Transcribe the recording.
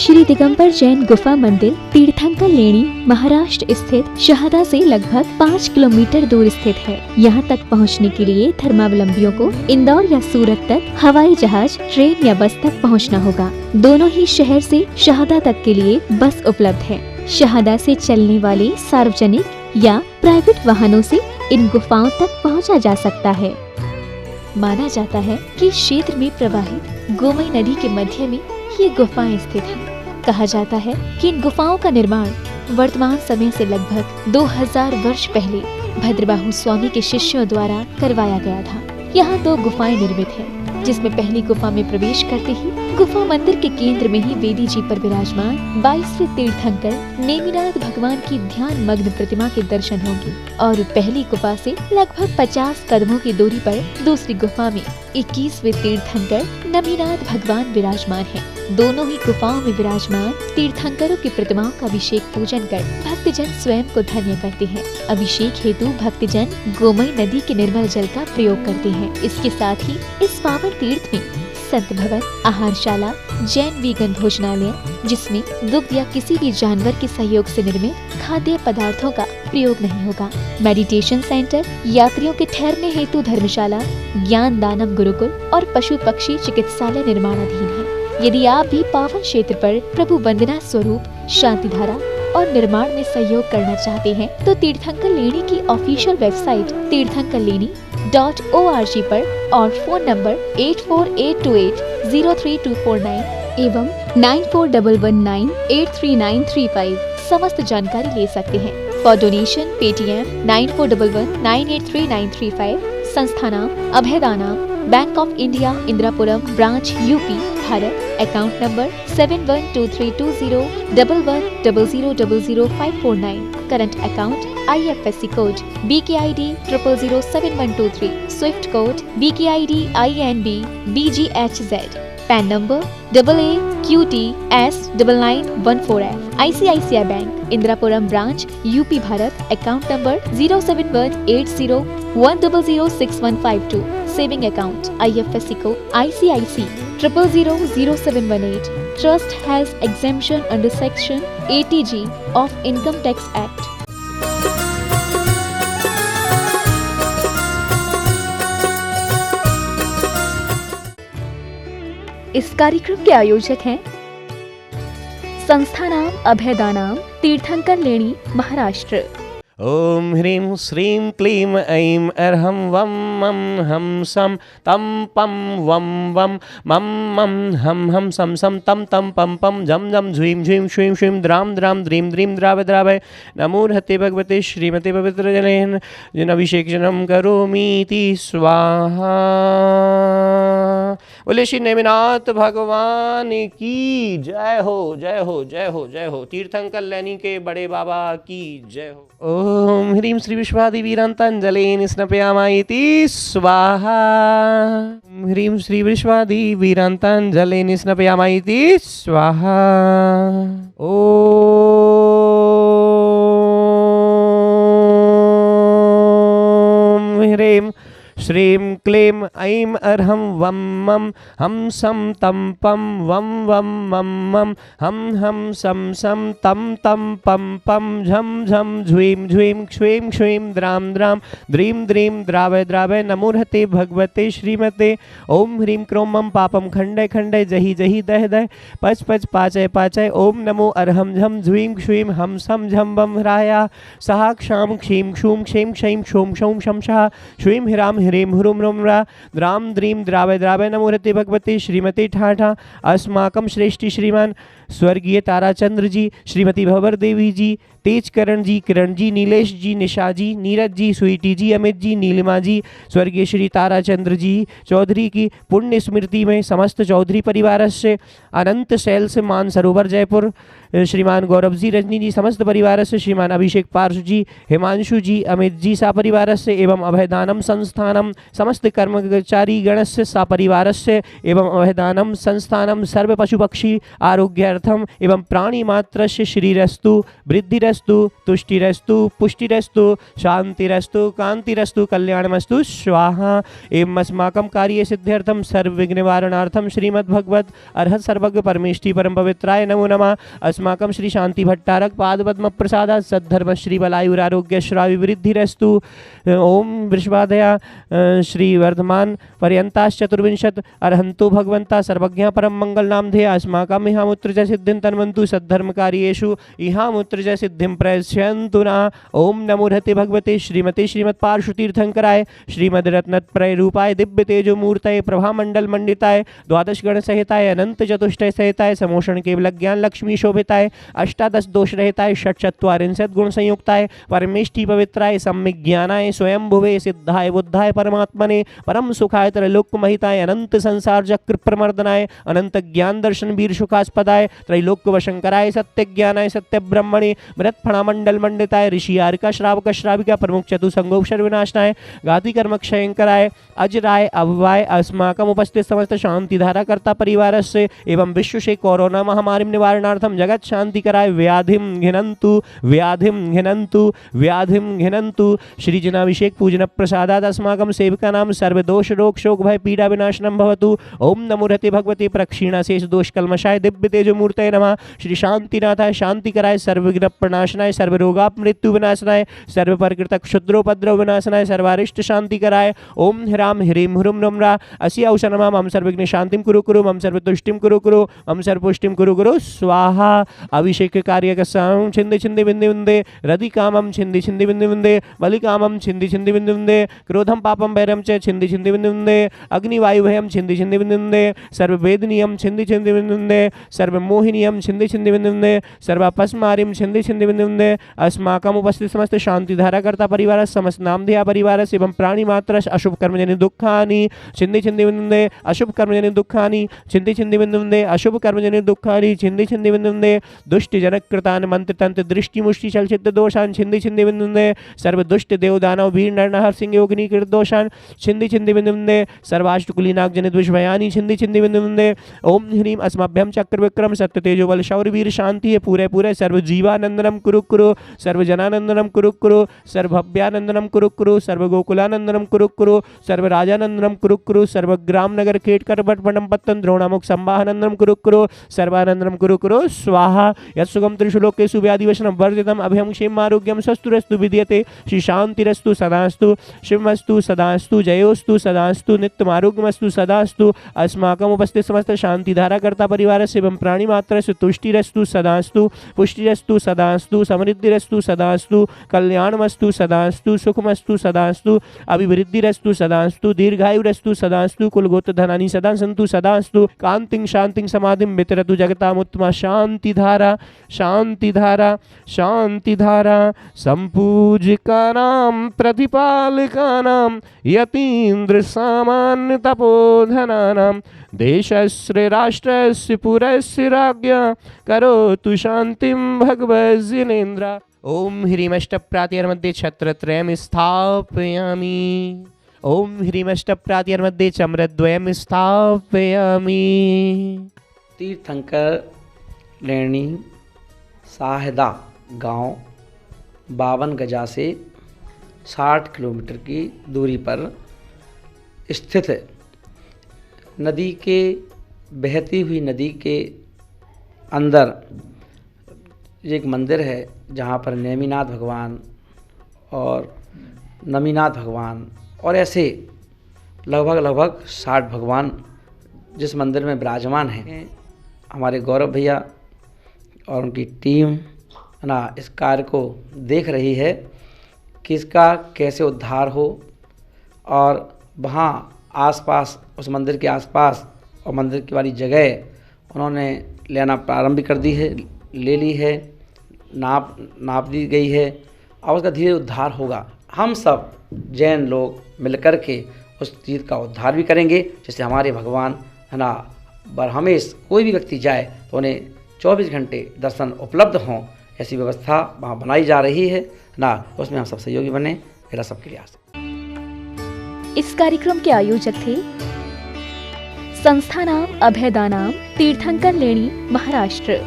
श्री दिगंबर जैन गुफा मंदिर तीर्थंकर लेणी महाराष्ट्र स्थित शहादा से लगभग 5 किलोमीटर दूर स्थित है। यहाँ तक पहुँचने के लिए धर्मावलंबियों को इंदौर या सूरत तक हवाई जहाज, ट्रेन या बस तक पहुँचना होगा। दोनों ही शहर से शहादा तक के लिए बस उपलब्ध है। शहादा से चलने वाले सार्वजनिक या प्राइवेट वाहनों से इन गुफाओं तक पहुँचा जा सकता है। माना जाता है कि क्षेत्र में प्रवाहित गोमई नदी के मध्य में ये गुफाएं स्थित हैं। कहा जाता है कि इन गुफाओं का निर्माण वर्तमान समय से लगभग 2000 वर्ष पहले भद्रबाहु स्वामी के शिष्यों द्वारा करवाया गया था। यहाँ 2 गुफाएं निर्मित हैं, जिसमें पहली गुफा में प्रवेश करते ही गुफा मंदिर के केंद्र में ही वेदी जी पर विराजमान 22वें तीर्थंकर नेमिनाथ भगवान की ध्यान मग्न प्रतिमा के दर्शन होंगे और पहली गुफा से लगभग 50 कदमों की दूरी पर दूसरी गुफा में 21वें तीर्थंकर नमीनाथ भगवान विराजमान हैं। दोनों ही गुफाओं में विराजमान तीर्थंकरों की प्रतिमाओं का अभिषेक पूजन कर भक्तजन स्वयं को धन्य करते हैं। अभिषेक हेतु भक्तजन गोमई नदी के निर्मल जल का प्रयोग करते हैं। इसके साथ ही इस पावन तीर्थ में संत भवन, आहारशाला, जैन वीगन भोजनालय, जिसमें दुग्ध या किसी भी जानवर के सहयोग से निर्मित खाद्य पदार्थों का प्रयोग नहीं होगा, मेडिटेशन सेंटर, यात्रियों के ठहरने हेतु धर्मशाला, ज्ञान दानम गुरुकुल और पशु पक्षी चिकित्सालय निर्माणाधीन है। यदि आप भी पावन क्षेत्र पर प्रभु वंदना स्वरूप शांति धारा और निर्माण में सहयोग करना चाहते हैं तो तीर्थंकर लेणी की ऑफिशियल वेबसाइट तीर्थंकरलेणी.org पर और फोन नंबर 8482803249 एवं 9411983935 समस्त जानकारी ले सकते हैं। For donation Paytm 9411983935। संस्था नाम Abhaydana, bank of India, Indirapuram branch, UP, Bharat. Account number 7123201100000549। Current account IFSC code BKID 0007123। Swift code BKID INB BGHZ। PAN number AAQTS9914F। ICICI bank Indirapuram branch, UP, Bharat. Account number 0718010061552। Saving account IFSC code ICIC 000718। Trust has exemption under Section 80G of Income Tax Act. इस कार्यक्रम के आयोजक हैं संस्था नाम अभयदानाम, तीर्थंकर लेणी, महाराष्ट्र। ओम ह्रीं श्रीं क्लीं ऐं अर्हं वं मं हम सम तम पम वम वम मम मम हम हम सम सम तम तम पम पम झम झम झुईं झुईं श्रीं श्रीं द्राम द्राम द्रीं द्रीं द्राव द्रावय। नमो हते भगवते श्रीमते पवित्र जनेन जिन अभिषेकजनम करोमीति स्वाहा। बोले श्री नेमिनाथ भगवान की जय हो, जय हो, जय हो, जय हो। तीर्थंकर लेणी के बड़े बाबा की जय हो। ओम ह्रीं श्री विश्वादि वीरांतांजलिं स्नपयामाइति स्वाहा। ओम ह्रीं श्री विश्वादि वीरांतांजलिं स्नपयामाइति स्वाहा। ओम ह्रीं श्रीं क्लीं ऐं अर्हं वं मं हम सम तम पम वम वम मम मम हम हम सम सम तम तम पम पम झम झम झुईं झुईं क्ष्वीं क्ष्वीं द्राम द्राम द्रीं द्रीं द्रावय द्रावय। नमोहते भगवते श्रीमते। ओम ह्रीं क्रों मम पापम खंडय खंडय जहि जहि दह दह पच पच पाचय पाचय। ओम नमो अर्हं झम झुईं क्ष्वीं हम सम झम बम ह्राया सहा क्षाम क्षीं क्षूं क्षीं क्षैं क्षौं क्षौं शंशः श्रीं ह्रां ह्रीं ह्रूं ह्रूं ह्रा द्राम द्रीं द्रावय द्रावय। नमोहते भगवते श्रीमती ठाठा। अस्माकं श्रेष्ठी श्रीमान स्वर्गीय ताराचंद्र जी, श्रीमती भवर देवी जी, तेजकरण जी, किरण जी, नीलेश जी, निशा जी, नीरज जी, स्वीटी जी, अमित जी, नीलिमा जी, स्वर्गीय श्री ताराचंद्र जी चौधरी की पुण्य स्मृति में समस्त चौधरी परिवार से अनंत शैल से मानसरोवर जयपुर श्रीमान गौरव जी, रजनी जी, समस्त परिवार से श्रीमान अभिषेक पार्श जी, हिमांशु जी, अमित जी सापरिवार से एवं अभयदानम संस्थानम समस्त कर्मचारी गण से सापरिवार से एवं अभयदानम संस्थानम सर्व पशु पक्षी आरोग्यार्थम एवं प्राणी मात्र से श्रीरस्तु वृद्धिरस्तु तृप्तिरस्तु तुष्टिरस्तु पुष्टिरस्तु शांतिरस्तु कांतिरस्तु कल्याणमस्तु स्वाहा। एवं अस्माकं कार्ये सिद्ध्यर्थं सर्वविघ्न निवारणार्थं श्रीमद्भगवत अर्हत सर्वज्ञ परमेष्टि परम पवित्राय नमो नमः। अस्माकं श्री शांति भट्टारक पाद पद्म प्रसादात् सद्धर्म श्री बलायुरारोग्य श्रावि वृद्धिरस्तु। ओम वृषभादया श्री वर्धमान पर्यंताश्चतुर्विंशत् अर्हन्तु भगवन्ता सर्वज्ञ परम मंगल नामधेय। अस्माकं इहामुत्र च सिद्धिं तन्वन्तु सद्धर्म कार्येषु इहामुत्र च सिद्धिं प्रयस्यन्तु नः। ओम नमो रहते भगवते श्रीमते श्रीमत् पार्श्वतीर्थंकराय श्रीमद् रत्नत्रय रूपाय दिव्य तेजो मूर्तये प्रभा मंडल मंडिताय द्वादश गण सहिताय अनंत चतुष्टय सहिताय समोषण केवल ज्ञान लक्ष्मी शोभिताय अष्टादश दोष रहिताय षट्चत्वारिंशत् गुण संयुक्ताय परमेष्टि पवित्राय सम्यक ज्ञानाय स्वयं भुवे सिद्धाय बुद्धाय परमात्मने परम सुखाय त्रैलोक्य महिताय अनंत संसार चक्र प्रमर्दनाय अनंत ज्ञान दर्शन वीर सुखास्पदाय त्रैलोक्य वशंकराय सत्य ज्ञानाय सत्य ब्रह्मणे मृत फणा मंडल मंडिताय ऋषि आर्का श्रावक श्राविका प्रमुख चतुसंगोक्षर विनाशनाय गाति कर्म क्षयंकराय अजराय अभवाय अस्माकम उपस्थित समस्त शांति धारा कर्ता परिवार से एवं विश्व से कोरोना महामारी निवारणार्थम जगत शांति कराय व्याधिम घिनंतु व्याधिम घिनंतु व्याधिम घिनंतु। श्री जनाभिषेक पूजन प्रसादात् अस्माकं सेवका नाम सर्व दोष रोग शोक भय पीड़ा विनाशनम भवतु। ओम नमो रहते भगवते प्रक्षीणा शेष दोष कल्मषाय दिव्य तेजो मूर्तये नमः। श्री शांतिनाथाय शांति कराय सर्व विघ्न प्रणाशनाय सर्व रोगाप मृत्यु विनाशनाय सर्व प्रकृत क्षुद्रोपद्रव विनाशनाय सर्वारिष्ट शांति कराय। ओम ह्राम ह्रीम ह्रुम नम्रा असी औषधमा मम सर्वविघ्न शांतिम कुरु कुरु मम सर्वतुष्टिम कुरु कुरु मम सर्वपुष्टिम कुरु कुरु स्वाहा। अभिषेक कार्य कसां छिंदे छिंदे बिंदे बिंदे रदि कामम छिंदे छिंदे बिंदे बिंदे बलि कामम छिंदे छिंदे बिंदे बिंदे क्रोधम पापम वैरम च छिंदे छिंदे बिंदे बिंदे अग्निवायु भयम छिंदे छिंदे बिंदे बिंदे सर्व वेदनियम छिंदे छिंदे बिंदे बिंदे सर्व मोहिनियम छिंदे छिंदे बिंदे बिंदे सर्व अपस्मारिम छिंदे छिंदे बिंदे बिंदे। अस्माकम उपस्थित समस्त शांति धारा कर्ता परिवार समस्त नामधेय परिवार एवं प्राणी मात्र अशुभ कर्मजन्य दुःखानि छिंदे छिंदे बिंदे अशुभ कर्मजन्य दुःखानि छिंदे छिंदे बिंदे अशुभ कर्मजन्य दुःखानि छिंदे छिंदे बिंदे दुष्ट जनक कृतान मंत्र तंत्र दृष्टि मुष्टि चलचित्र दोषान छिंदे छिंदे बिंदे सर्व दुष्ट देव दानव वीर नर नहर सिंह योगिनी कृत दोषान छिंदे छिंदे बिंदे सर्वाष्टकुली नाग जनित विषभयानि छिंदे छिंदे बिंदे। ओम ह्रीम अस्मभ्यम चक्र विक्रम सत्य तेजो बल शौर्य वीर शांति है पूरे पूरे सर्व जीवानंदनम कुरु कुरु सर्व जनानंदनम कुरु कुरु सर्व भव्यानंदनम कुरु कुरु सर्व गोकुलानंदनम कुरु कुरु सर्व राजानंदनम कुरु कुरु सर्व ग्राम नगर खेट कर पटम पत्तन द्रोणामुख संवाहनंदनम कुरु कुरु सर्वानंदनम कुरु कुरु स्वाहा। यत्सुगम त्रिशुलोकेषु व्याधिवशनम वर्जितम अभयम क्षेम आरोग्यम स्वस्तुरस्तु विद्यते श्री शांतिरस्तु सदास्तु शिवमस्तु सदास्तु जयोस्तु सदास्तु नित्यम आरोग्यमस्तु सदास्तु। अस्माकम उपस्थित समस्त शांति धारा कर्ता परिवार से एवं प्राणी मात्र से तुष्टिरस्तु सदास्तु पुष्टिरस्तु सदास्तु समृद्धिरस्तु सदास्तु कल्याणमस्तु सदास्तु सुखमस्तु सदास्तु अभिवृद्धिरस्तु सदास्तु दीर्घायुरस्तु सदास्तु कुलगोत्र धनानि सदा सन्तु सदास्तु कांतिं शांतिं समाधिं वितरतु जगतामुत्तमा शांतिधारा शांतिधारा शांतिधारा। संपूजिकानां प्रतिपालकानां यतीन्द्र सामान्य तपोधनानां देशस्य राष्ट्रस्य पुरस्य राज्ञा करोतु शांतिं भगवज्जिनेन्द्र। ओम ह्रीमष्टप्रातिर्मध्ये छत्रत्रयं स्थापयामि ओम ह्रीमष्टप्रातिर्मध्ये चम्रद्वयं स्थापयामि। तीर्थंकर लेणी साहदा गांव 52 गजा से 60 किलोमीटर की दूरी पर स्थित है। नदी के बहती हुई नदी के अंदर एक मंदिर है जहाँ पर नेमिनाथ भगवान और नमीनाथ भगवान और ऐसे लगभग 60 भगवान जिस मंदिर में विराजमान हैं। हमारे गौरव भैया और उनकी टीम ना इस कार्य को देख रही है कि इसका कैसे उद्धार हो और वहाँ आसपास उस मंदिर के आसपास और मंदिर की वाली जगह उन्होंने लेना प्रारंभ कर दी है, ले ली है, नाप दी गई है और उसका धीरे उद्धार होगा। हम सब जैन लोग मिलकर के उस चीज़ का उद्धार भी करेंगे। जैसे हमारे भगवान है ना बरहमेश कोई भी व्यक्ति जाए तो उन्हें 24 घंटे दर्शन उपलब्ध हों, ऐसी व्यवस्था वहाँ बनाई जा रही है ना। उसमें हम सब सहयोगी बने, मेरा सबके लिए आस। इस कार्यक्रम के आयोजक थे संस्था नाम अभयदानाम तीर्थंकर लेणी महाराष्ट्र।